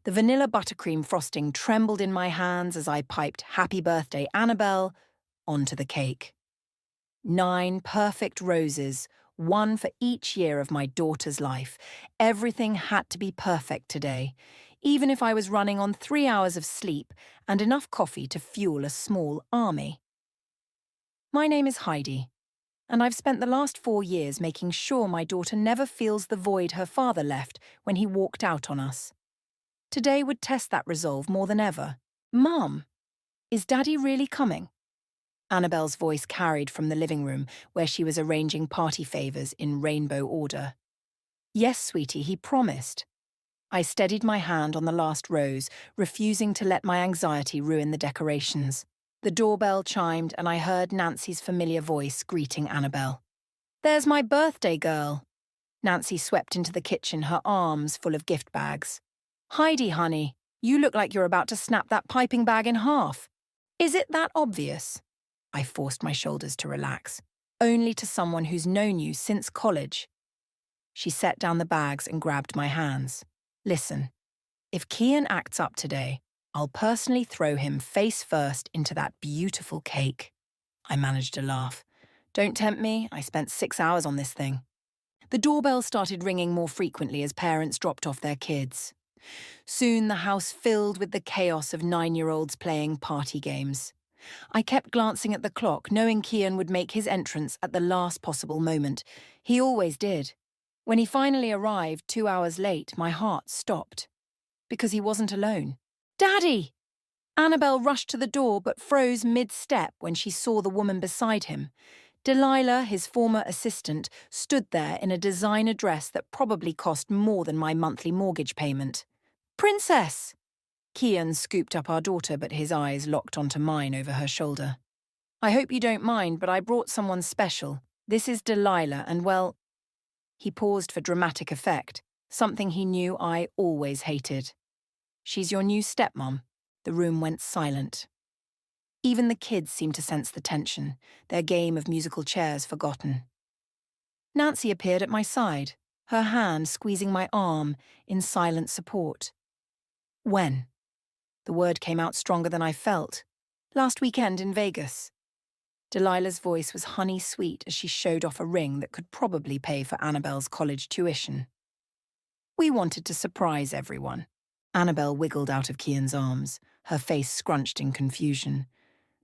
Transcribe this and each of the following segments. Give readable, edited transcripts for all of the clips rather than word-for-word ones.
The vanilla buttercream frosting trembled in my hands as I piped "Happy Birthday, Annabelle" onto the cake. 9 perfect roses, one for each year of my daughter's life. Everything had to be perfect today, even if I was running on 3 hours of sleep and enough coffee to fuel a small army. My name is Heidi, and I've spent the last 4 years making sure my daughter never feels the void her father left when he walked out on us. Today would test that resolve more than ever. Mom, is Daddy really coming? Annabelle's voice carried from the living room where she was arranging party favours in rainbow order. Yes, sweetie, he promised. I steadied my hand on the last rose, refusing to let my anxiety ruin the decorations. The doorbell chimed and I heard Nancy's familiar voice greeting Annabelle. There's my birthday girl. Nancy swept into the kitchen, her arms full of gift bags. Heidi, honey, you look like you're about to snap that piping bag in half. Is it that obvious? I forced my shoulders to relax, only to someone who's known you since college. She set down the bags and grabbed my hands. Listen, if Kian acts up today, I'll personally throw him face first into that beautiful cake. I managed to laugh. Don't tempt me, I spent 6 hours on this thing. The doorbell started ringing more frequently as parents dropped off their kids. Soon the house filled with the chaos of 9-year-olds playing party games. I kept glancing at the clock, knowing Kian would make his entrance at the last possible moment. He always did. When he finally arrived 2 hours late, my heart stopped. Because he wasn't alone. Daddy! Annabelle rushed to the door but froze mid-step when she saw the woman beside him. Delilah, his former assistant, stood there in a designer dress that probably cost more than my monthly mortgage payment. Princess! Kian scooped up our daughter, but his eyes locked onto mine over her shoulder. I hope you don't mind, but I brought someone special. This is Delilah, and well... He paused for dramatic effect, something he knew I always hated. She's your new stepmom. The room went silent. Even the kids seemed to sense the tension, their game of musical chairs forgotten. Nancy appeared at my side, her hand squeezing my arm in silent support. When? The word came out stronger than I felt. Last weekend in Vegas. Delilah's voice was honey-sweet as she showed off a ring that could probably pay for Annabelle's college tuition. We wanted to surprise everyone. Annabelle wiggled out of Kian's arms, her face scrunched in confusion.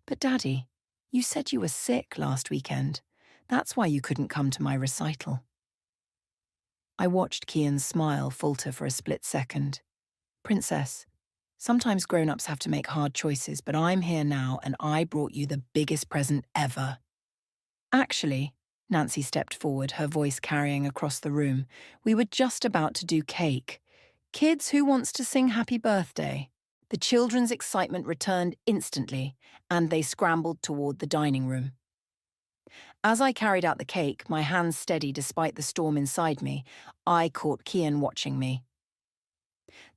But Daddy, you said you were sick last weekend. That's why you couldn't come to my recital. I watched Kian's smile falter for a split second. Princess, sometimes grown-ups have to make hard choices, but I'm here now and I brought you the biggest present ever. Actually, Nancy stepped forward, her voice carrying across the room, we were just about to do cake. Kids, who wants to sing happy birthday? The children's excitement returned instantly, and they scrambled toward the dining room. As I carried out the cake, my hands steady despite the storm inside me, I caught Kian watching me.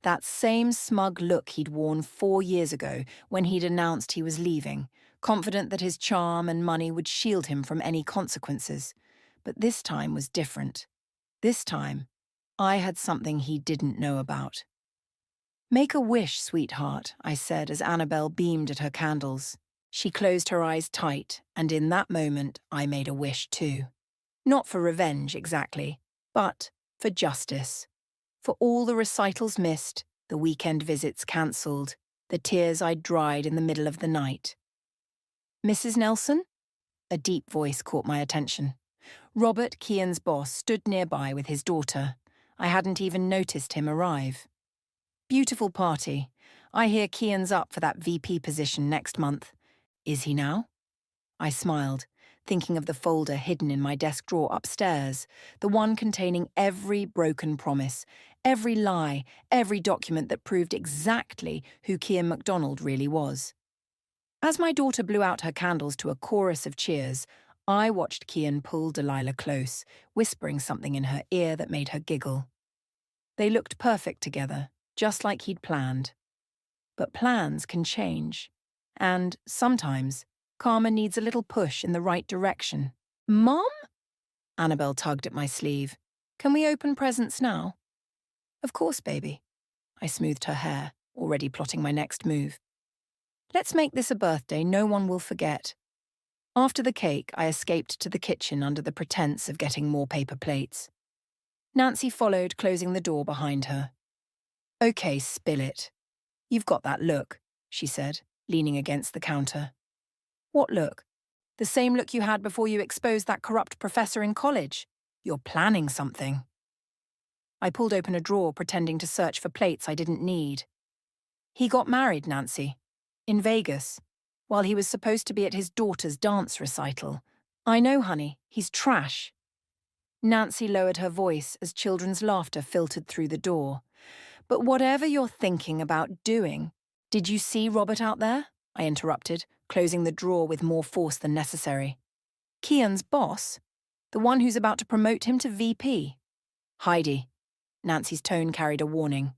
That same smug look he'd worn 4 years ago when he'd announced he was leaving, confident that his charm and money would shield him from any consequences. But this time was different. This time, I had something he didn't know about. Make a wish, sweetheart, I said as Annabelle beamed at her candles. She closed her eyes tight, and in that moment I made a wish too. Not for revenge, exactly, but for justice. For all the recitals missed, the weekend visits cancelled, the tears I'd dried in the middle of the night. Mrs. Nelson? A deep voice caught my attention. Robert, Kian's boss, stood nearby with his daughter. I hadn't even noticed him arrive. Beautiful party. I hear Kian's up for that VP position next month. Is he now? I smiled, thinking of the folder hidden in my desk drawer upstairs, the one containing every broken promise, every lie, every document that proved exactly who Kian MacDonald really was. As my daughter blew out her candles to a chorus of cheers, I watched Kian pull Delilah close, whispering something in her ear that made her giggle. They looked perfect together, just like he'd planned. But plans can change. And, sometimes, karma needs a little push in the right direction. Mom? Annabelle tugged at my sleeve. Can we open presents now? Of course, baby. I smoothed her hair, already plotting my next move. Let's make this a birthday no one will forget. After the cake, I escaped to the kitchen under the pretense of getting more paper plates. Nancy followed, closing the door behind her. Okay, spill it. You've got that look, she said, leaning against the counter. What look? The same look you had before you exposed that corrupt professor in college. You're planning something. I pulled open a drawer, pretending to search for plates I didn't need. He got married, Nancy. In Vegas, while he was supposed to be at his daughter's dance recital. I know, honey, he's trash. Nancy lowered her voice as children's laughter filtered through the door. But whatever you're thinking about doing, did you see Robert out there? I interrupted, closing the drawer with more force than necessary. Kian's boss? The one who's about to promote him to VP? Heidi. Nancy's tone carried a warning.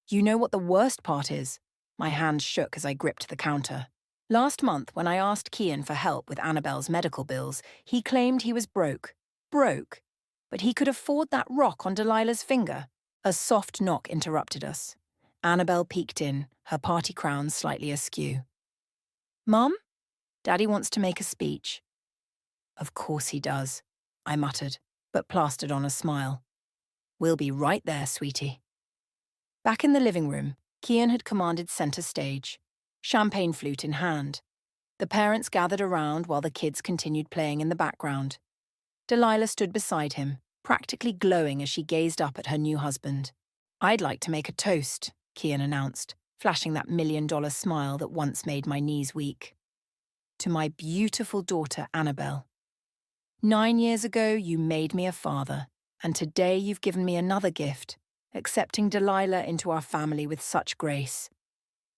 You know what the worst part is? My hand shook as I gripped the counter. Last month, when I asked Kian for help with Annabelle's medical bills, he claimed he was broke. Broke. But he could afford that rock on Delilah's finger. A soft knock interrupted us. Annabelle peeked in, her party crown slightly askew. Mum? Daddy wants to make a speech. Of course he does, I muttered, but plastered on a smile. We'll be right there, sweetie. Back in the living room, Kian had commanded center stage, champagne flute in hand. The parents gathered around while the kids continued playing in the background. Delilah stood beside him, practically glowing as she gazed up at her new husband. I'd like to make a toast, Kian announced, flashing that $1 million smile that once made my knees weak. To my beautiful daughter, Annabelle. 9 years ago, you made me a father, and today you've given me another gift, accepting Delilah into our family with such grace.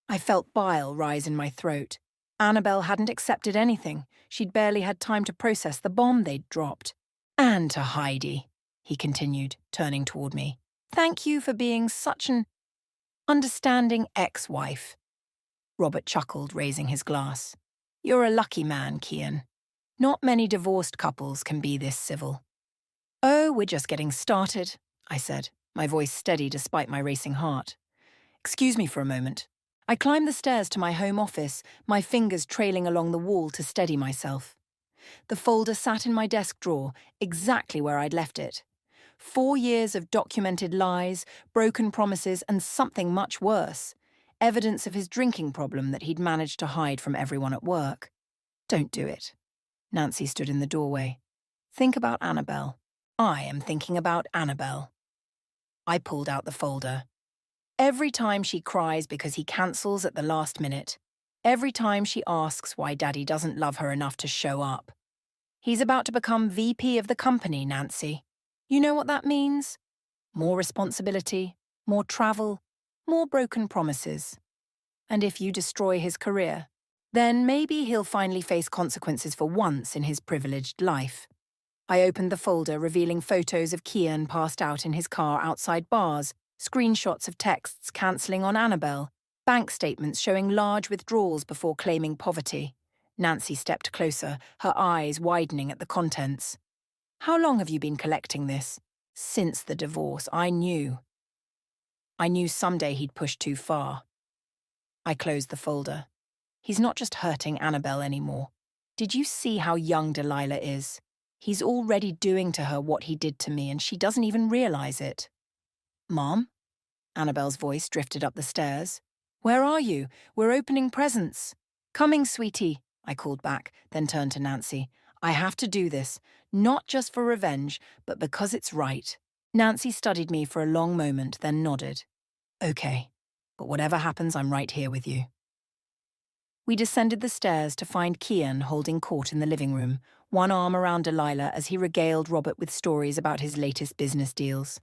I felt bile rise in my throat. Annabelle hadn't accepted anything. She'd barely had time to process the bomb they'd dropped. And to Heidi, he continued, turning toward me. Thank you for being such an understanding ex-wife. Robert chuckled, raising his glass. You're a lucky man, Kian. Not many divorced couples can be this civil. Oh, we're just getting started, I said, my voice steady despite my racing heart. Excuse me for a moment. I climbed the stairs to my home office, my fingers trailing along the wall to steady myself. The folder sat in my desk drawer, exactly where I'd left it. 4 years of documented lies, broken promises, and something much worse. Evidence of his drinking problem that he'd managed to hide from everyone at work. Don't do it. Nancy stood in the doorway. Think about Annabelle. I am thinking about Annabelle. I pulled out the folder. Every time she cries because he cancels at the last minute. Every time she asks why Daddy doesn't love her enough to show up. He's about to become VP of the company, Nancy. You know what that means? More responsibility, more travel, more broken promises. And if you destroy his career, then maybe he'll finally face consequences for once in his privileged life. I opened the folder, revealing photos of Kian passed out in his car outside bars, screenshots of texts cancelling on Annabelle, bank statements showing large withdrawals before claiming poverty. Nancy stepped closer, her eyes widening at the contents. How long have you been collecting this? Since the divorce, I knew. I knew someday he'd push too far. I closed the folder. He's not just hurting Annabelle anymore. Did you see how young Delilah is? He's already doing to her what he did to me, and she doesn't even realize it. Mom? Annabelle's voice drifted up the stairs. Where are you? We're opening presents. Coming, sweetie, I called back, then turned to Nancy. I have to do this, not just for revenge, but because it's right. Nancy studied me for a long moment, then nodded. Okay, but whatever happens, I'm right here with you. We descended the stairs to find Kian holding court in the living room, one arm around Delilah as he regaled Robert with stories about his latest business deals.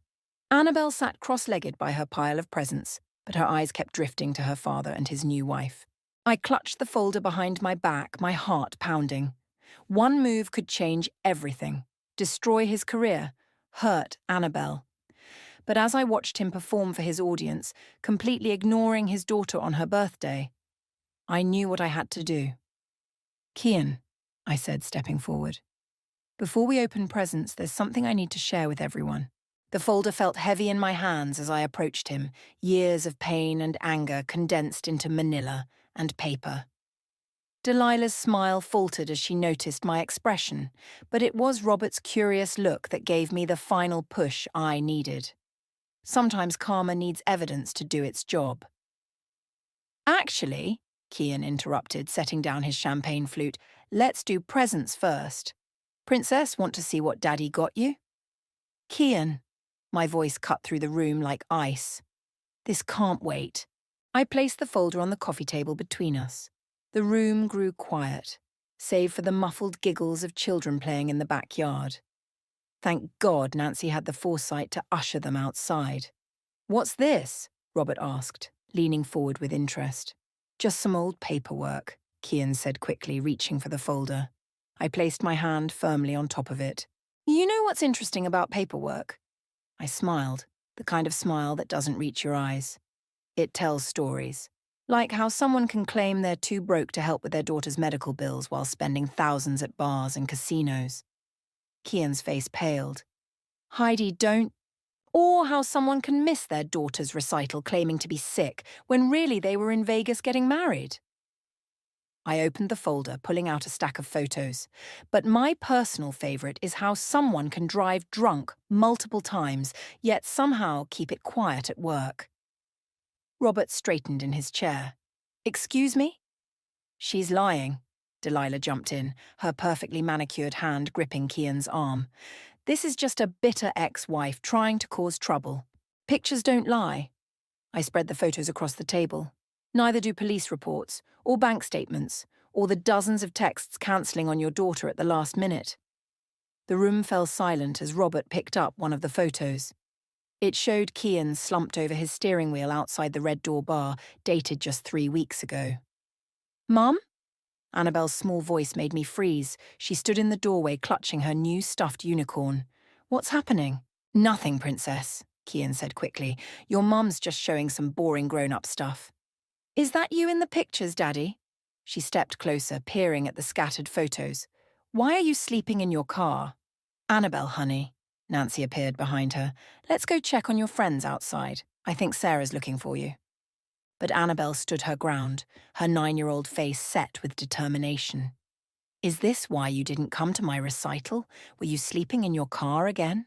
Annabelle sat cross-legged by her pile of presents, but her eyes kept drifting to her father and his new wife. I clutched the folder behind my back, my heart pounding. One move could change everything, destroy his career, hurt Annabelle. But as I watched him perform for his audience, completely ignoring his daughter on her birthday, I knew what I had to do. Kian, I said, stepping forward. Before we open presents, there's something I need to share with everyone. The folder felt heavy in my hands as I approached him, years of pain and anger condensed into manila and paper. Delilah's smile faltered as she noticed my expression, but it was Robert's curious look that gave me the final push I needed. Sometimes karma needs evidence to do its job. Actually, Kian interrupted, setting down his champagne flute, let's do presents first. Princess, want to see what Daddy got you? Kian, my voice cut through the room like ice. This can't wait. I placed the folder on the coffee table between us. The room grew quiet, save for the muffled giggles of children playing in the backyard. Thank God Nancy had the foresight to usher them outside. What's this? Robert asked, leaning forward with interest. Just some old paperwork, Kian said quickly, reaching for the folder. I placed my hand firmly on top of it. You know what's interesting about paperwork? I smiled, the kind of smile that doesn't reach your eyes. It tells stories. Like how someone can claim they're too broke to help with their daughter's medical bills while spending thousands at bars and casinos. Kian's face paled. Heidi, don't. Or how someone can miss their daughter's recital claiming to be sick when really they were in Vegas getting married. I opened the folder, pulling out a stack of photos. But my personal favourite is how someone can drive drunk multiple times, yet somehow keep it quiet at work. Robert straightened in his chair. Excuse me? She's lying. Delilah jumped in, her perfectly manicured hand gripping Kian's arm. This is just a bitter ex-wife trying to cause trouble. Pictures don't lie. I spread the photos across the table. Neither do police reports, or bank statements, or the dozens of texts cancelling on your daughter at the last minute. The room fell silent as Robert picked up one of the photos. It showed Kian slumped over his steering wheel outside the Red Door bar, dated just 3 weeks ago. Mum? Annabelle's small voice made me freeze. She stood in the doorway clutching her new stuffed unicorn. What's happening? Nothing, Princess, Kian said quickly. Your mum's just showing some boring grown-up stuff. Is that you in the pictures, Daddy? She stepped closer, peering at the scattered photos. Why are you sleeping in your car? Annabelle, honey. Nancy appeared behind her. Let's go check on your friends outside. I think Sarah's looking for you. But Annabelle stood her ground, her 9-year-old face set with determination. Is this why you didn't come to my recital? Were you sleeping in your car again?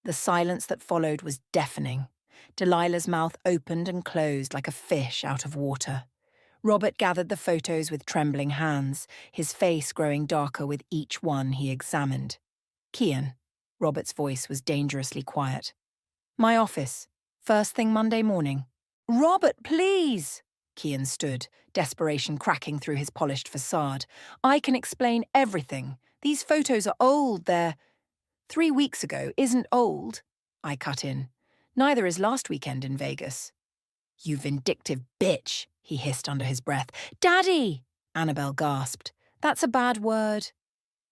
The silence that followed was deafening. Delilah's mouth opened and closed like a fish out of water. Robert gathered the photos with trembling hands, his face growing darker with each one he examined. Kian. Robert's voice was dangerously quiet. My office. First thing Monday morning. Robert, please! Kian stood, desperation cracking through his polished facade. I can explain everything. These photos are old, they're... 3 weeks ago isn't old, I cut in. Neither is last weekend in Vegas. You vindictive bitch, he hissed under his breath. Daddy! Annabelle gasped. That's a bad word.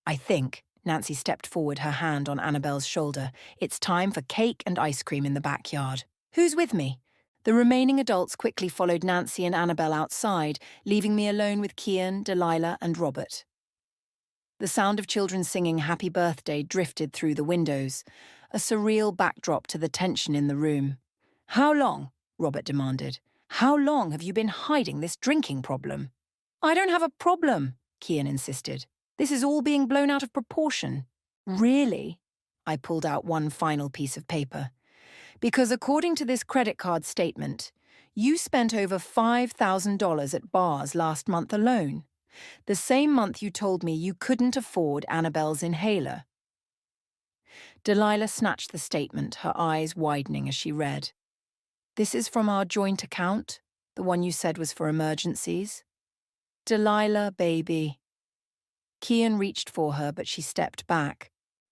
I think. Nancy stepped forward, her hand on Annabelle's shoulder. It's time for cake and ice cream in the backyard. Who's with me? The remaining adults quickly followed Nancy and Annabelle outside, leaving me alone with Kian, Delilah, and Robert. The sound of children singing Happy Birthday drifted through the windows, a surreal backdrop to the tension in the room. How long? Robert demanded. How long have you been hiding this drinking problem? I don't have a problem, Kian insisted. This is all being blown out of proportion. Really? I pulled out one final piece of paper. Because according to this credit card statement, you spent over $5,000 at bars last month alone. The same month you told me you couldn't afford Annabelle's inhaler. Delilah snatched the statement, her eyes widening as she read. This is from our joint account, the one you said was for emergencies. Delilah, baby. Kian reached for her, but she stepped back.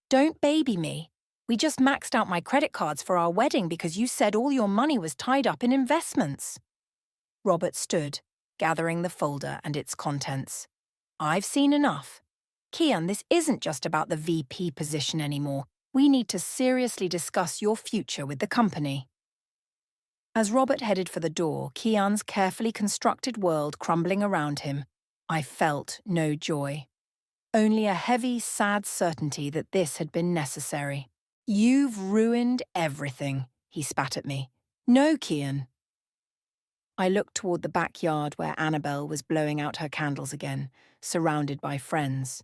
Don't baby me. We just maxed out my credit cards for our wedding because you said all your money was tied up in investments. Robert stood, gathering the folder and its contents. I've seen enough. Kian, this isn't just about the VP position anymore. We need to seriously discuss your future with the company. As Robert headed for the door, Kian's carefully constructed world crumbling around him, I felt no joy. Only a heavy, sad certainty that this had been necessary. You've ruined everything, he spat at me. No, Kian. I looked toward the backyard where Annabel was blowing out her candles again, surrounded by friends.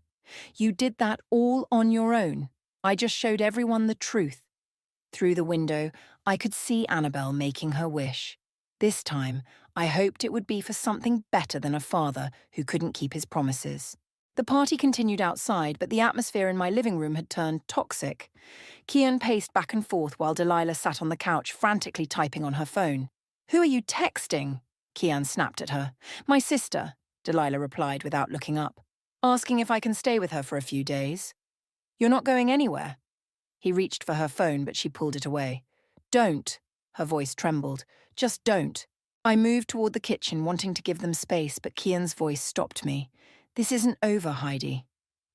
You did that all on your own. I just showed everyone the truth. Through the window, I could see Annabel making her wish. This time, I hoped it would be for something better than a father who couldn't keep his promises. The party continued outside, but the atmosphere in my living room had turned toxic. Kian paced back and forth while Delilah sat on the couch frantically typing on her phone. "Who are you texting?" Kian snapped at her. "My sister," Delilah replied without looking up, "asking if I can stay with her for a few days." "You're not going anywhere?" He reached for her phone, but she pulled it away. "Don't." Her voice trembled. "Just don't." I moved toward the kitchen, wanting to give them space, but Kian's voice stopped me. "This isn't over, Heidi."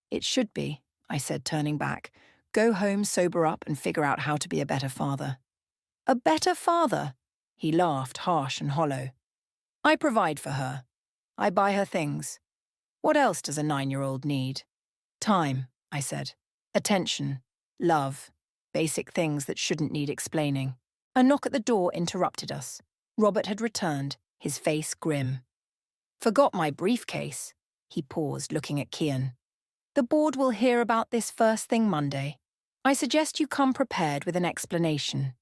"It should be," I said, turning back. "Go home, sober up, and figure out how to be a better father." "A better father?" He laughed, harsh and hollow. "I provide for her. I buy her things. What else does a 9-year-old need?" "Time," I said. "Attention. Love. Basic things that shouldn't need explaining." A knock at the door interrupted us. Robert had returned, his face grim. "Forgot my briefcase." He paused, looking at Kian. "The board will hear about this first thing Monday. I suggest you come prepared with an explanation."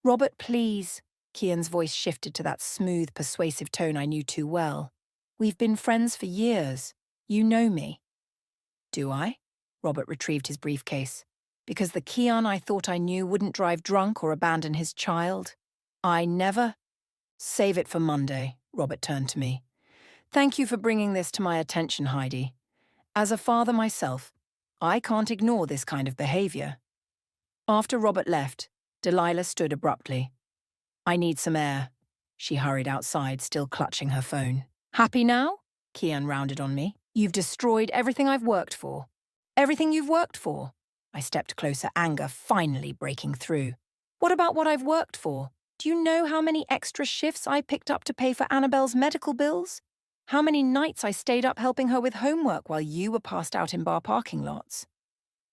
"Robert, please." Kian's voice shifted to that smooth, persuasive tone I knew too well. "We've been friends for years. You know me." "Do I?" Robert retrieved his briefcase. "Because the Kian I thought I knew wouldn't drive drunk or abandon his child? I never—" "Save it for Monday," Robert turned to me. "Thank you for bringing this to my attention, Heidi. As a father myself, I can't ignore this kind of behavior." After Robert left, Delilah stood abruptly. "I need some air." She hurried outside, still clutching her phone. "Happy now?" Kian rounded on me. "You've destroyed everything I've worked for. Everything you've worked for." I stepped closer, anger finally breaking through. "What about what I've worked for? Do you know how many extra shifts I picked up to pay for Annabelle's medical bills? How many nights I stayed up helping her with homework while you were passed out in bar parking lots?"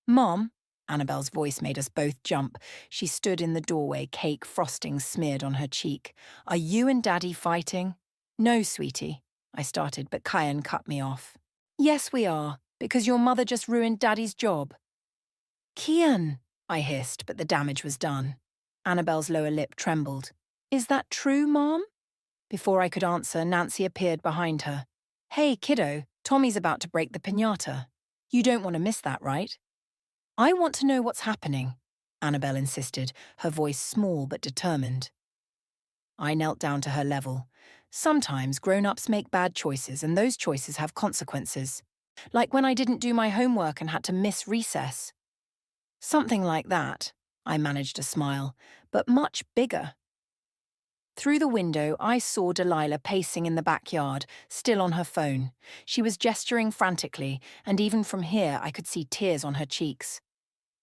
"Mom," Annabelle's voice made us both jump. She stood in the doorway, cake frosting smeared on her cheek. "Are you and Daddy fighting?" "No, sweetie," I started, but Kian cut me off. "Yes, we are, because your mother just ruined Daddy's job." "Kian," I hissed, but the damage was done. Annabelle's lower lip trembled. "Is that true, Mom?" Before I could answer, Nancy appeared behind her. "Hey, kiddo, Tommy's about to break the piñata. You don't want to miss that, right?" "I want to know what's happening," Annabelle insisted, her voice small but determined. I knelt down to her level. Sometimes grown-ups make bad choices, and those choices have consequences. Like when I didn't do my homework and had to miss recess. Something like that, I managed a smile, but much bigger. Through the window, I saw Delilah pacing in the backyard, still on her phone. She was gesturing frantically, and even from here I could see tears on her cheeks.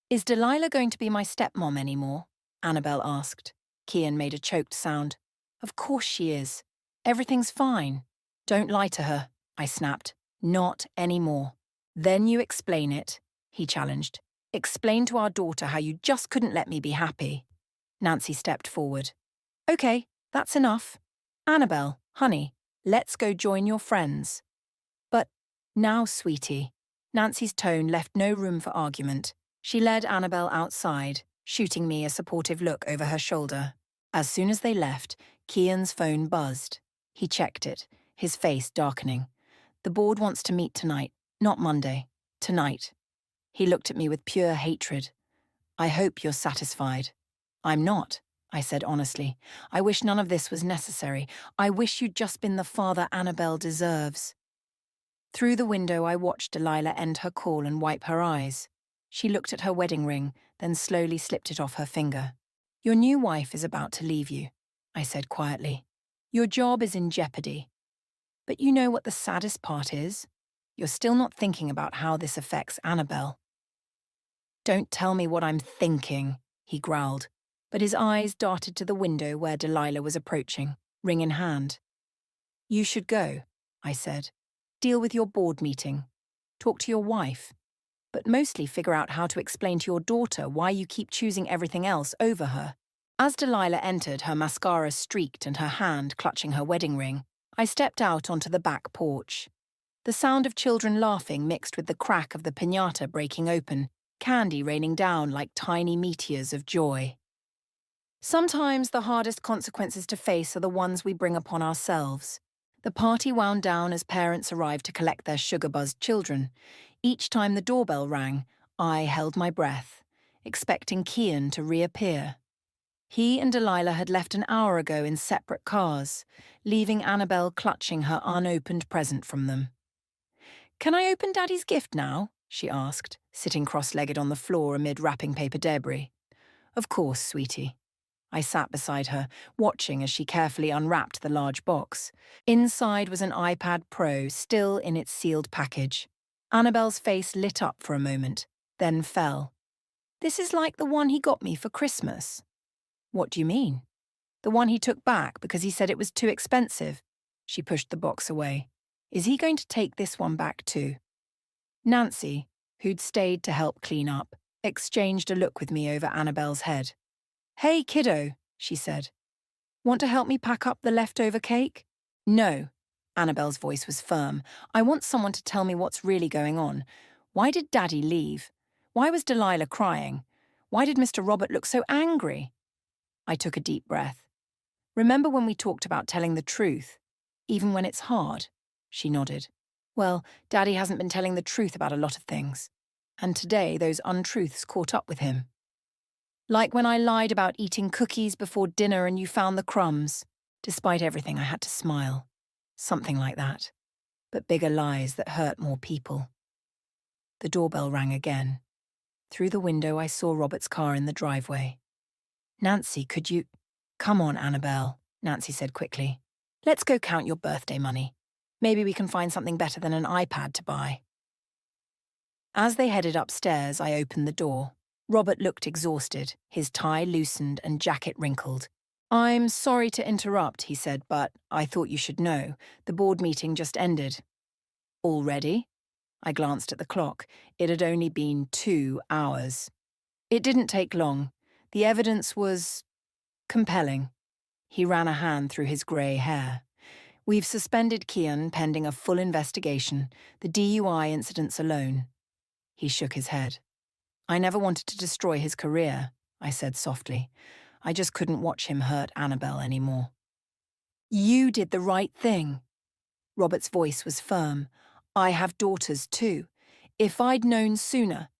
"Is Delilah going to be my stepmom anymore?" Annabelle asked. Kian made a choked sound. "Of course she is. Everything's fine." "Don't lie to her," I snapped. "Not anymore." "Then you explain it," he challenged. "Explain to our daughter how you just couldn't let me be happy." Nancy stepped forward. "Okay, that's enough. Annabelle, honey, let's go join your friends." "But now, sweetie." Nancy's tone left no room for argument. She led Annabelle outside, shooting me a supportive look over her shoulder. As soon as they left, Kian's phone buzzed. He checked it, his face darkening. "The board wants to meet tonight, not Monday. Tonight." He looked at me with pure hatred. "I hope you're satisfied." "I'm not," I said honestly. "I wish none of this was necessary. I wish you'd just been the father Annabelle deserves." Through the window, I watched Delilah end her call and wipe her eyes. She looked at her wedding ring, then slowly slipped it off her finger. "Your new wife is about to leave you," I said quietly. "Your job is in jeopardy. But you know what the saddest part is? You're still not thinking about how this affects Annabelle." "Don't tell me what I'm thinking," he growled, but his eyes darted to the window where Delilah was approaching, ring in hand. "You should go," I said. "Deal with your board meeting. Talk to your wife. but mostly figure out how to explain to your daughter why you keep choosing everything else over her. As Delilah entered, her mascara streaked and her hand clutching her wedding ring, I stepped out onto the back porch. The sound of children laughing mixed with the crack of the piñata breaking open, candy raining down like tiny meteors of joy. Sometimes the hardest consequences to face are the ones we bring upon ourselves. The party wound down as parents arrived to collect their sugar-buzzed children. Each time the doorbell rang, I held my breath, expecting Kian to reappear. He and Delilah had left an hour ago in separate cars, leaving Annabelle clutching her unopened present from them. "Can I open Daddy's gift now?" she asked, sitting cross-legged on the floor amid wrapping paper debris. "Of course, sweetie." I sat beside her, watching as she carefully unwrapped the large box. Inside was an iPad Pro, still in its sealed package. Annabelle's face lit up for a moment, then fell. "This is like the one he got me for Christmas." "What do you mean?" "The one he took back because he said it was too expensive." She pushed the box away. "Is he going to take this one back too?" Nancy, who'd stayed to help clean up, exchanged a look with me over Annabelle's head. "Hey, kiddo," she said. "Want to help me pack up the leftover cake?" "No." Annabelle's voice was firm. "I want someone to tell me what's really going on. Why did Daddy leave? Why was Delilah crying? Why did Mr. Robert look so angry?" I took a deep breath. "Remember when we talked about telling the truth, even when it's hard?" She nodded. "Well, Daddy hasn't been telling the truth about a lot of things. And today those untruths caught up with him. Like when I lied about eating cookies before dinner and you found the crumbs. Despite everything, I had to smile. Something like that. But bigger lies that hurt more people." The doorbell rang again. Through the window, I saw Robert's car in the driveway. "Nancy, could you—" "Come on, Annabelle," Nancy said quickly. "Let's go count your birthday money. Maybe we can find something better than an iPad to buy." As they headed upstairs, I opened the door. Robert looked exhausted, his tie loosened and jacket wrinkled. "I'm sorry to interrupt," he said, "but I thought you should know. The board meeting just ended." "Already?" I glanced at the clock. It had only been 2 hours. "It didn't take long. The evidence was compelling." He ran a hand through his grey hair. "We've suspended Kian pending a full investigation, the DUI incidents alone." He shook his head. "I never wanted to destroy his career," I said softly. "I just couldn't watch him hurt Annabelle anymore." "You did the right thing." Robert's voice was firm. "I have daughters too. If I'd known sooner—"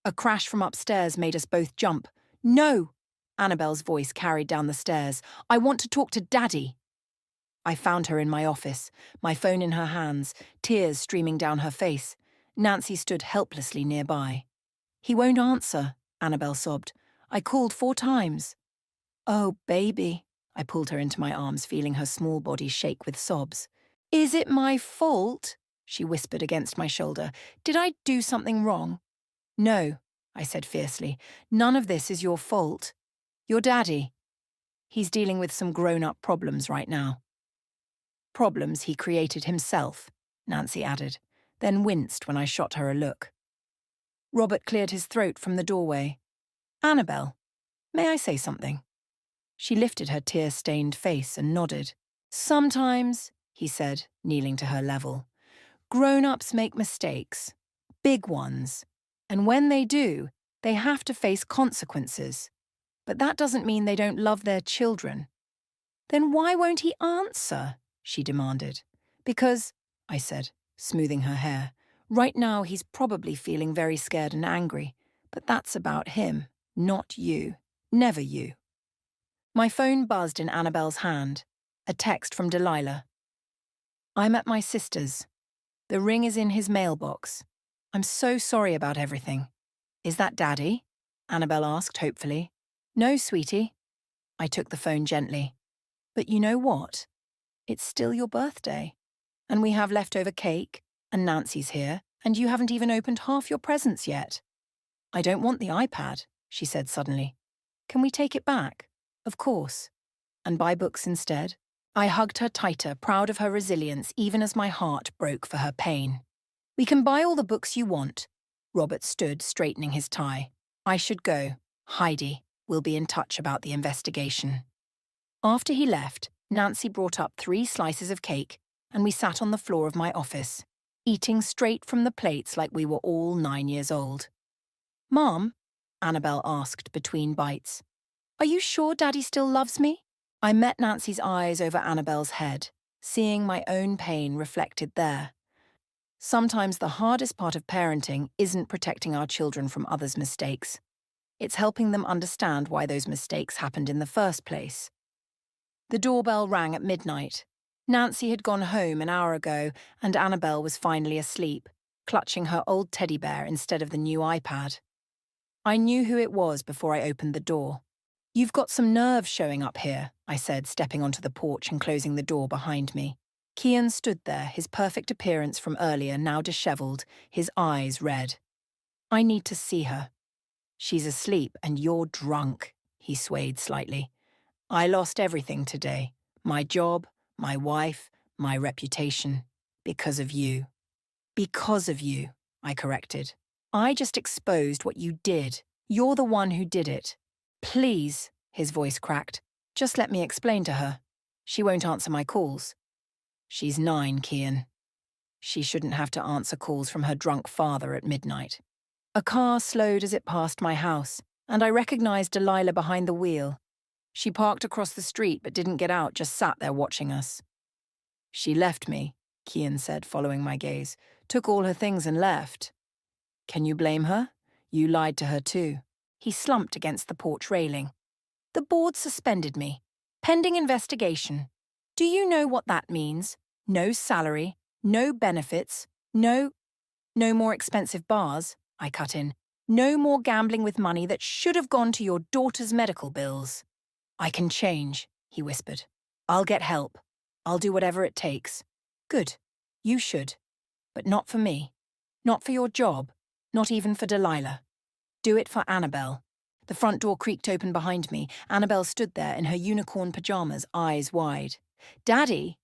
A crash from upstairs made us both jump. "No!" Annabelle's voice carried down the stairs. "I want to talk to Daddy." I found her in my office, my phone in her hands, tears streaming down her face. Nancy stood helplessly nearby. "He won't answer," Annabelle sobbed. "I called 4 times." "Oh, baby." I pulled her into my arms, feeling her small body shake with sobs. "Is it my fault?" she whispered against my shoulder. "Did I do something wrong?" "No," I said fiercely. "None of this is your fault. Your daddy. He's dealing with some grown-up problems right now." "Problems he created himself," Nancy added, then winced when I shot her a look. Robert cleared his throat from the doorway. "Annabelle, may I say something?" She lifted her tear-stained face and nodded. "Sometimes," he said, kneeling to her level, "grown-ups make mistakes. Big ones. And when they do, they have to face consequences. But that doesn't mean they don't love their children." "Then why won't he answer?" she demanded. "Because," I said, smoothing her hair, "right now he's probably feeling very scared and angry. But that's about him, not you. Never you." My phone buzzed in Annabelle's hand. A text from Delilah. "I'm at my sister's. The ring is in his mailbox. I'm so sorry about everything." "Is that Daddy?" Annabelle asked hopefully. "No, sweetie." I took the phone gently. "But you know what? It's still your birthday. And we have leftover cake, and Nancy's here, and you haven't even opened half your presents yet." "I don't want the iPad," she said suddenly. "Can we take it back?" "Of course." "And buy books instead?" I hugged her tighter, proud of her resilience, even as my heart broke for her pain. "We can buy all the books you want. Robert stood, straightening his tie. I should go. Heidi will be in touch about the investigation. After he left, Nancy brought up 3 slices of cake, and we sat on the floor of my office, eating straight from the plates like we were all 9 years old. "Mom," Annabelle asked between bites, "are you sure Daddy still loves me?" I met Nancy's eyes over Annabelle's head, seeing my own pain reflected there. Sometimes the hardest part of parenting isn't protecting our children from others' mistakes. It's helping them understand why those mistakes happened in the first place. The doorbell rang at midnight. Nancy had gone home an hour ago, and Annabelle was finally asleep, clutching her old teddy bear instead of the new iPad. I knew who it was before I opened the door. "You've got some nerve showing up here," I said, stepping onto the porch and closing the door behind me. Kian stood there, his perfect appearance from earlier now dishevelled, his eyes red. "I need to see her." "She's asleep and you're drunk," he swayed slightly. "I lost everything today. My job, my wife, my reputation. Because of you." "Because of you," I corrected. "I just exposed what you did. You're the one who did it." "Please," his voice cracked. "Just let me explain to her. She won't answer my calls." "She's 9, Kian. She shouldn't have to answer calls from her drunk father at midnight." A car slowed as it passed my house, and I recognized Delilah behind the wheel. She parked across the street but didn't get out, just sat there watching us. "She left me," Kian said, following my gaze. "Took all her things and left." "Can you blame her? You lied to her too." He slumped against the porch railing. "The board suspended me. Pending investigation. Do you know what that means? No salary, no benefits, no more expensive bars," I cut in. "No more gambling with money that should have gone to your daughter's medical bills." "I can change," he whispered. "I'll get help. I'll do whatever it takes." "Good. You should. But not for me. Not for your job. Not even for Delilah. Do it for Annabelle." The front door creaked open behind me. Annabelle stood there in her unicorn pajamas, eyes wide. "Daddy!"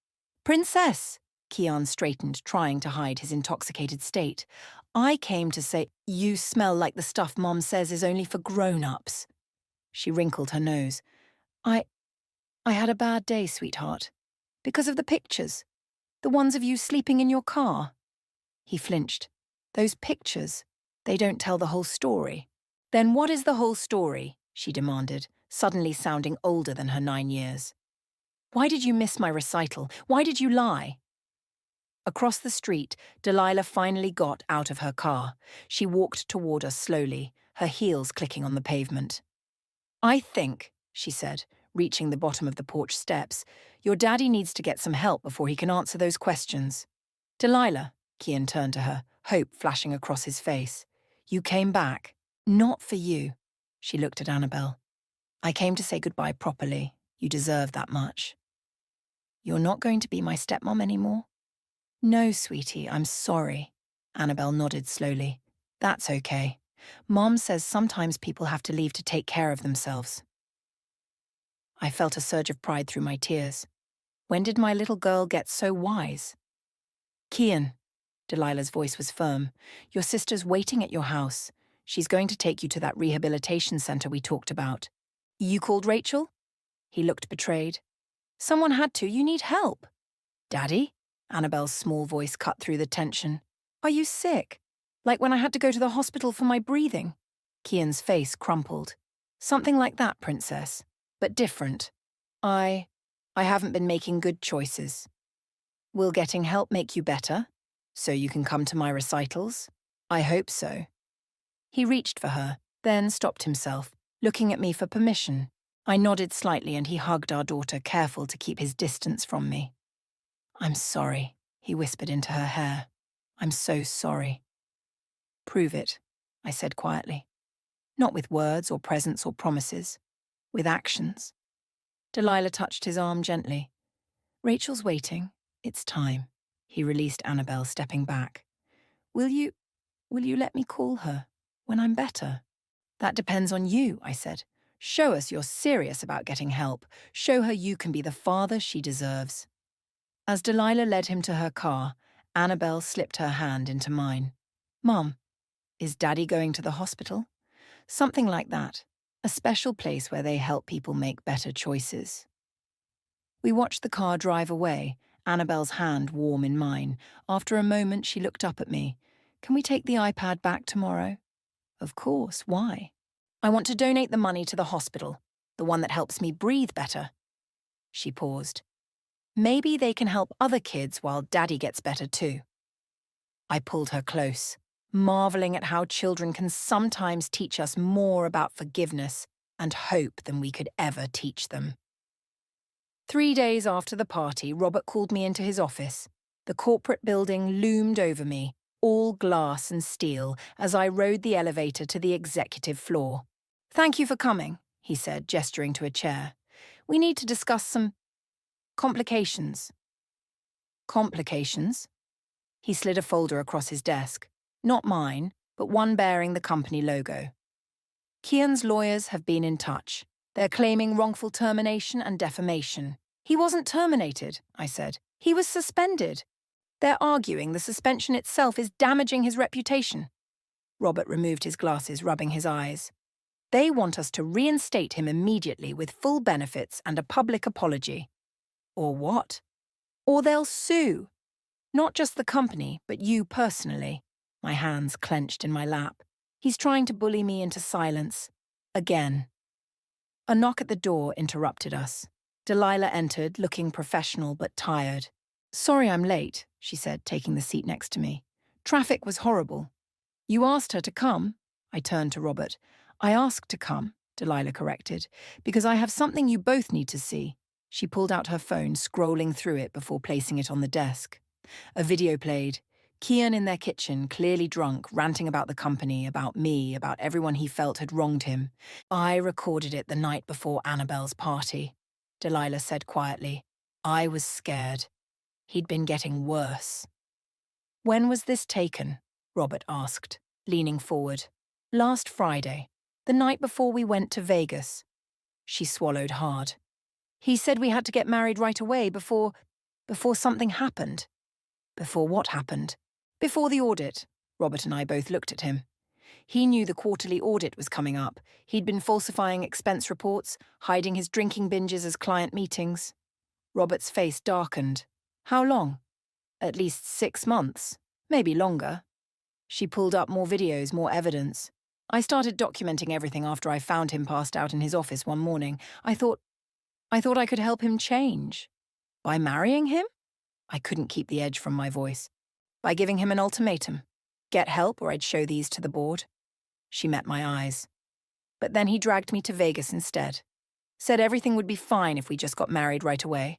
"Princess!" Kian straightened, trying to hide his intoxicated state. "I came to say, you smell like the stuff Mom says is only for grown-ups." She wrinkled her nose. I had a bad day, sweetheart. Because of the pictures. The ones of you sleeping in your car." He flinched. "Those pictures, they don't tell the whole story." "Then what is the whole story?" she demanded, suddenly sounding older than her 9 years. "Why did you miss my recital? Why did you lie?" Across the street, Delilah finally got out of her car. She walked toward us slowly, her heels clicking on the pavement. "I think," she said, reaching the bottom of the porch steps, "your daddy needs to get some help before he can answer those questions." "Delilah," Kian turned to her, hope flashing across his face. "You came back. Not for you." She looked at Annabelle. "I came to say goodbye properly. You deserve that much." "You're not going to be my stepmom anymore?" "No, sweetie, I'm sorry." Annabelle nodded slowly. "That's okay. Mom says sometimes people have to leave to take care of themselves." I felt a surge of pride through my tears. When did my little girl get so wise? "Kian," Delilah's voice was firm, "your sister's waiting at your house. She's going to take you to that rehabilitation center we talked about." "You called Rachel?" He looked betrayed. "Someone had to. You need help." "Daddy?" Annabelle's small voice cut through the tension. "Are you sick? Like when I had to go to the hospital for my breathing?" Kian's face crumpled. "Something like that, Princess. But different. I haven't been making good choices." "Will getting help make you better? So you can come to my recitals?" "I hope so." He reached for her, then stopped himself, looking at me for permission. I nodded slightly and he hugged our daughter, careful to keep his distance from me. "I'm sorry," he whispered into her hair. "I'm so sorry." "Prove it," I said quietly. "Not with words or presents or promises. With actions." Delilah touched his arm gently. "Rachel's waiting. It's time." He released Annabelle, stepping back. Will you let me call her when I'm better?" "That depends on you," I said. "Show us you're serious about getting help. Show her you can be the father she deserves." As Delilah led him to her car, Annabelle slipped her hand into mine. "Mom, Is Daddy going to the hospital? Something like that. A special place where they help people make better choices. We watched the car drive away, Annabelle's hand warm in mine. After a moment, she looked up at me. Can we take the iPad back tomorrow? Of course, why? I want to donate the money to the hospital, the one that helps me breathe better. She paused. Maybe they can help other kids while Daddy gets better too. I pulled her close, marveling at how children can sometimes teach us more about forgiveness and hope than we could ever teach them. 3 days after the party, Robert called me into his office. The corporate building loomed over me, all glass and steel, as I rode the elevator to the executive floor. Thank you for coming, he said, gesturing to a chair. We need to discuss some complications. Complications? He slid a folder across his desk. Not mine, but one bearing the company logo. Kian's lawyers have been in touch. They're claiming wrongful termination and defamation. He wasn't terminated, I said. He was suspended. They're arguing the suspension itself is damaging his reputation. Robert removed his glasses, rubbing his eyes. They want us to reinstate him immediately with full benefits and a public apology. Or what? Or they'll sue. Not just the company, but you personally. My hands clenched in my lap. He's trying to bully me into silence. Again. A knock at the door interrupted us. Delilah entered, looking professional but tired. Sorry I'm late, she said, taking the seat next to me. Traffic was horrible. You asked her to come? I turned to Robert. I asked to come, Delilah corrected, because I have something you both need to see. She pulled out her phone, scrolling through it before placing it on the desk. A video played. Kian in their kitchen, clearly drunk, ranting about the company, about me, about everyone he felt had wronged him. I recorded it the night before Annabelle's party, Delilah said quietly. I was scared. He'd been getting worse. When was this taken? Robert asked, leaning forward. Last Friday, the night before we went to Vegas. She swallowed hard. He said we had to get married right away before something happened. Before what happened? Before the audit. Robert and I both looked at him. He knew the quarterly audit was coming up. He'd been falsifying expense reports, hiding his drinking binges as client meetings. Robert's face darkened. How long? At least 6 months. Maybe longer. She pulled up more videos, more evidence. I started documenting everything after I found him passed out in his office one morning. I thought I could help him change. By marrying him? I couldn't keep the edge from my voice. By giving him an ultimatum. Get help or I'd show these to the board. She met my eyes. But then he dragged me to Vegas instead. Said everything would be fine if we just got married right away.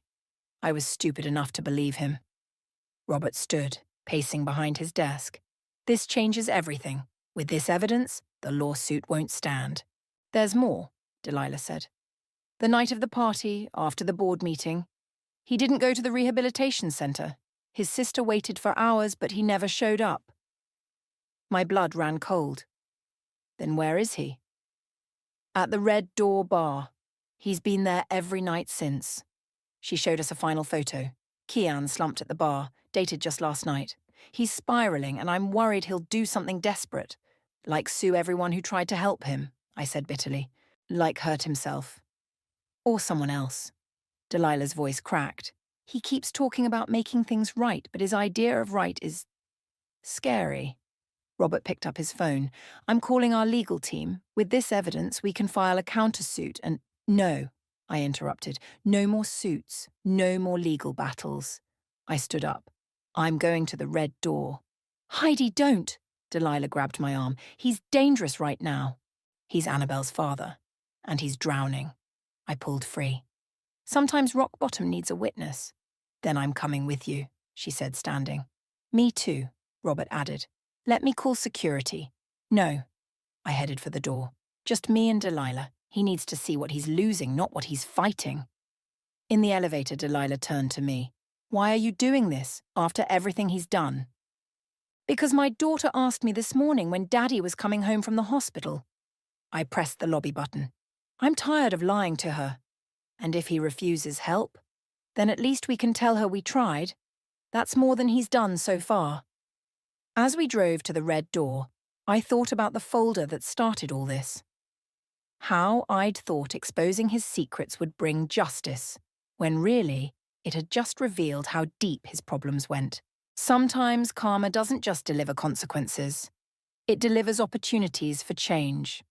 I was stupid enough to believe him. Robert stood, pacing behind his desk. This changes everything. With this evidence, the lawsuit won't stand. There's more, Delilah said. The night of the party, after the board meeting, he didn't go to the rehabilitation center. His sister waited for hours, but he never showed up. My blood ran cold. Then where is he? At the Red Door Bar. He's been there every night since. She showed us a final photo. Kian slumped at the bar, dated just last night. He's spiraling, and I'm worried he'll do something desperate. Like sue everyone who tried to help him, I said bitterly. Like hurt himself. Or someone else. Delilah's voice cracked. He keeps talking about making things right, but his idea of right is scary. Robert picked up his phone. I'm calling our legal team. With this evidence, we can file a countersuit and— No, I interrupted. No more suits. No more legal battles. I stood up. I'm going to the Red Door. Heidi, don't! Delilah grabbed my arm. He's dangerous right now. He's Annabelle's father. And he's drowning. I pulled free. Sometimes rock bottom needs a witness. Then I'm coming with you, she said, standing. Me too, Robert added. Let me call security. No. I headed for the door. Just me and Delilah. He needs to see what he's losing, not what he's fighting. In the elevator, Delilah turned to me. Why are you doing this, after everything he's done? Because my daughter asked me this morning when Daddy was coming home from the hospital. I pressed the lobby button. I'm tired of lying to her. And if he refuses help, then at least we can tell her we tried. That's more than he's done so far. As we drove to the Red Door, I thought about the folder that started all this. How I'd thought exposing his secrets would bring justice, when really, it had just revealed how deep his problems went. Sometimes karma doesn't just deliver consequences. It delivers opportunities for change.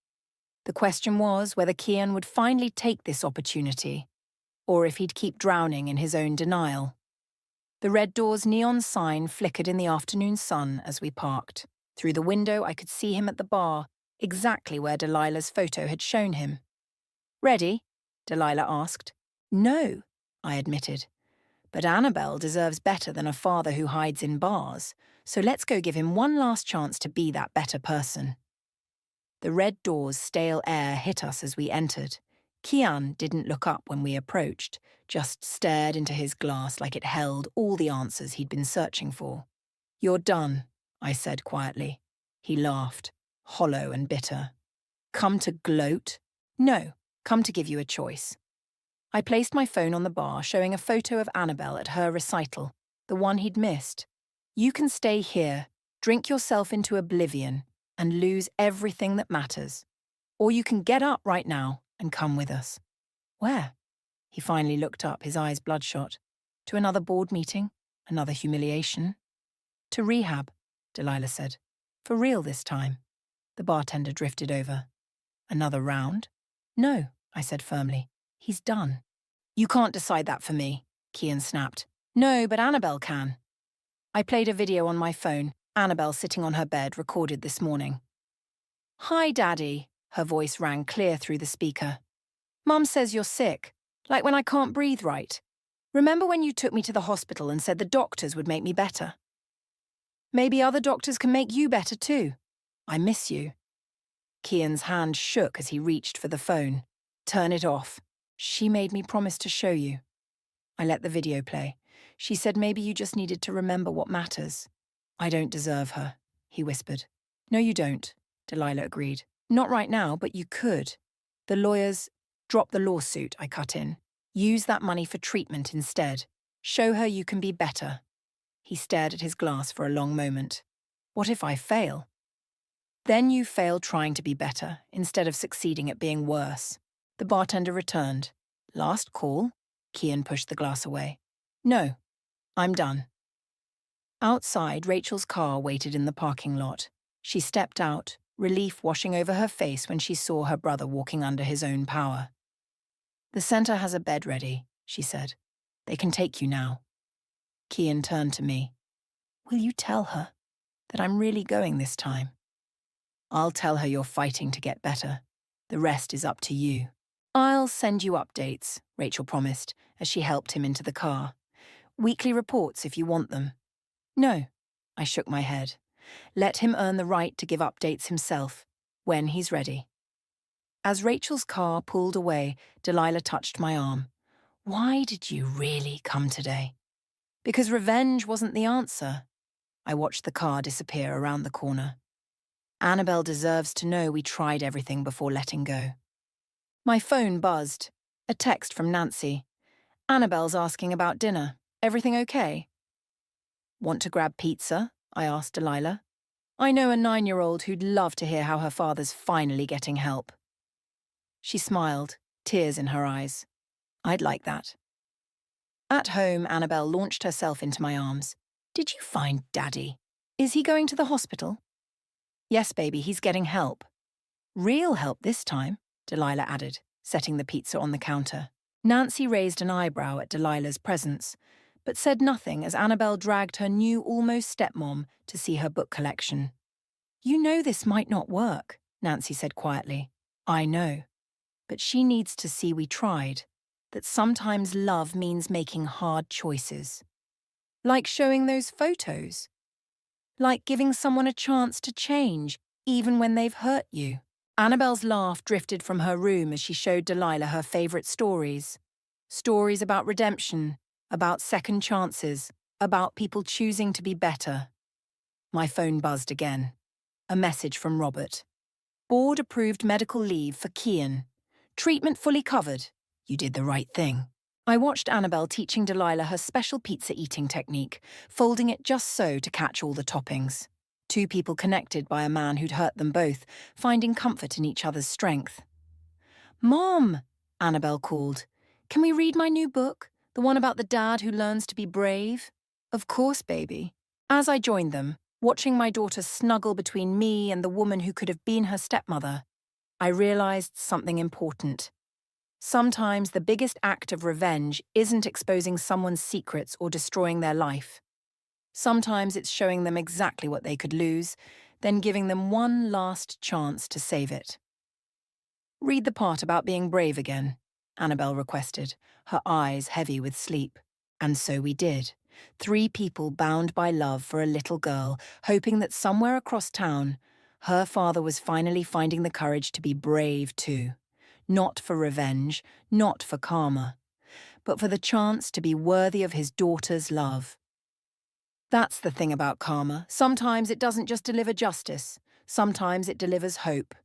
The question was whether Kian would finally take this opportunity, or if he'd keep drowning in his own denial. The Red Door's neon sign flickered in the afternoon sun as we parked. Through the window, I could see him at the bar, exactly where Delilah's photo had shown him. "Ready?" Delilah asked. "No," I admitted. "But Annabelle deserves better than a father who hides in bars, so let's go give him one last chance to be that better person." The Red Door's stale air hit us as we entered. Kian didn't look up when we approached, just stared into his glass like it held all the answers he'd been searching for. "You're done," I said quietly. He laughed, hollow and bitter. "Come to gloat? No, come to give you a choice." I placed my phone on the bar, showing a photo of Annabelle at her recital, the one he'd missed. "You can stay here, drink yourself into oblivion, and lose everything that matters. Or you can get up right now and come with us." "Where?" He finally looked up, his eyes bloodshot. "To another board meeting, another humiliation." "To rehab," Delilah said. "For real this time." The bartender drifted over. "Another round?" "No," I said firmly. "He's done." "You can't decide that for me," Kian snapped. "No, but Annabelle can." I played a video on my phone, Annabelle sitting on her bed, recorded this morning. "Hi, Daddy," her voice rang clear through the speaker. "Mum says you're sick, like when I can't breathe right. Remember when you took me to the hospital and said the doctors would make me better? Maybe other doctors can make you better too. I miss you." Kian's hand shook as he reached for the phone. "Turn it off. She made me promise to show you." I let the video play. "She said maybe you just needed to remember what matters." "I don't deserve her," he whispered. "No, you don't," Delilah agreed. "Not right now, but you could. The lawyers..." "Drop the lawsuit," I cut in. "Use that money for treatment instead. Show her you can be better." He stared at his glass for a long moment. "What if I fail?" "Then you fail trying to be better, instead of succeeding at being worse." The bartender returned. "Last call?" Kian pushed the glass away. "No, I'm done." Outside, Rachel's car waited in the parking lot. She stepped out, relief washing over her face when she saw her brother walking under his own power. "The center has a bed ready," she said. "They can take you now." Kian turned to me. "Will you tell her that I'm really going this time?" "I'll tell her you're fighting to get better. The rest is up to you." "I'll send you updates," Rachel promised as she helped him into the car. "Weekly reports if you want them." "No," I shook my head. "Let him earn the right to give updates himself, when he's ready." As Rachel's car pulled away, Delilah touched my arm. "Why did you really come today?" "Because revenge wasn't the answer." I watched the car disappear around the corner. "Annabelle deserves to know we tried everything before letting go." My phone buzzed. A text from Nancy. "Annabelle's asking about dinner. Everything okay?" "Want to grab pizza?" I asked Delilah. I know a 9-year-old who'd love to hear how her father's finally getting help. She smiled, tears in her eyes. "I'd like that." At home, Annabelle launched herself into my arms. "Did you find Daddy? Is he going to the hospital?" "Yes, baby, he's getting help." "Real help this time," Delilah added, setting the pizza on the counter. Nancy raised an eyebrow at Delilah's presence, but said nothing as Annabelle dragged her new almost stepmom to see her book collection. "You know this might not work," Nancy said quietly. "I know. But she needs to see we tried, that sometimes love means making hard choices. Like showing those photos. Like giving someone a chance to change, even when they've hurt you." Annabelle's laugh drifted from her room as she showed Delilah her favourite stories. Stories about redemption, about second chances, about people choosing to be better. My phone buzzed again. A message from Robert. "Board-approved medical leave for Kian. Treatment fully covered. You did the right thing." I watched Annabelle teaching Delilah her special pizza eating technique, folding it just so to catch all the toppings. Two people connected by a man who'd hurt them both, finding comfort in each other's strength. "Mom," Annabelle called, "can we read my new book? The one about the dad who learns to be brave?" "Of course, baby." As I joined them, watching my daughter snuggle between me and the woman who could have been her stepmother, I realized something important. Sometimes the biggest act of revenge isn't exposing someone's secrets or destroying their life. Sometimes it's showing them exactly what they could lose, then giving them one last chance to save it. "Read the part about being brave again," Annabelle requested, her eyes heavy with sleep. And so we did. Three people bound by love for a little girl, hoping that somewhere across town, her father was finally finding the courage to be brave too. Not for revenge, not for karma, but for the chance to be worthy of his daughter's love. That's the thing about karma. Sometimes it doesn't just deliver justice. Sometimes it delivers hope.